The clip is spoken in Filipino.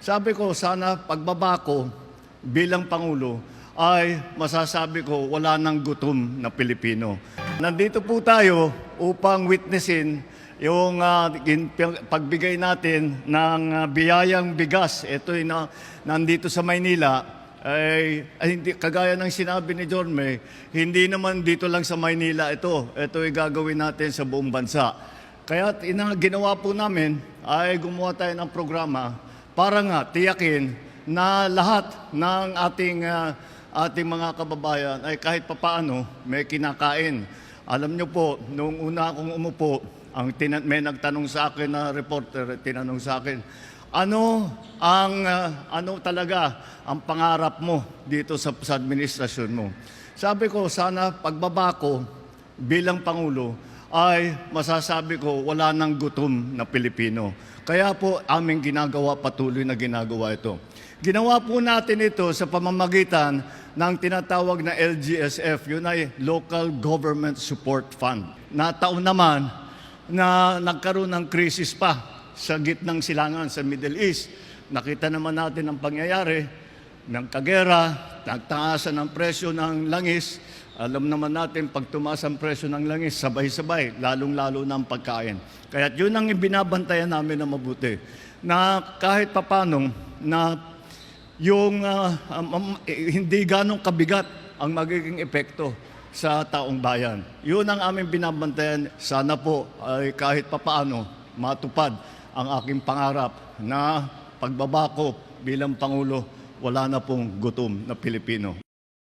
Sabi ko, sana pagbaba ko bilang Pangulo ay masasabi ko wala nang gutom na Pilipino. Nandito po tayo upang witnessin yung pagbigay natin ng biyayang bigas. Ito nandito sa Maynila. Hindi, kagaya ng sinabi ni John May, hindi naman dito lang sa Maynila ito. Ito ay gagawin natin sa buong bansa. Kaya ginawa po namin ay gumawa tayo ng programa para nga tiyakin na lahat ng ating mga kababayan ay kahit papaano may kinakain. Alam niyo po, nung una akong umupo, may nagtanong sa akin na reporter, tinanong sa akin, ano talaga ang pangarap mo dito sa administrasyon mo? Sabi ko, sana pagbaba ko bilang Pangulo ay masasabi ko wala nang gutom na Pilipino. Kaya po aming patuloy na ginagawa ito. Ginawa po natin ito sa pamamagitan ng tinatawag na LGSF, yun ay Local Government Support Fund. Nataon naman na nagkaroon ng krisis pa sa gitnang silangan sa Middle East. Nakita naman natin ang pangyayari ng kagera, nagtaasan ng presyo ng langis. Alam naman natin, pag tumaas ang presyo ng langis, sabay-sabay, lalong-lalo na ang pagkain. Kaya yun ang binabantayan namin na mabuti. Na kahit papano, na yung hindi ganong kabigat ang magiging epekto sa taong bayan. Yun ang aming binabantayan. Sana po ay kahit papaano matupad ang aking pangarap na pagbaba ko bilang Pangulo, wala na pong gutom na Pilipino.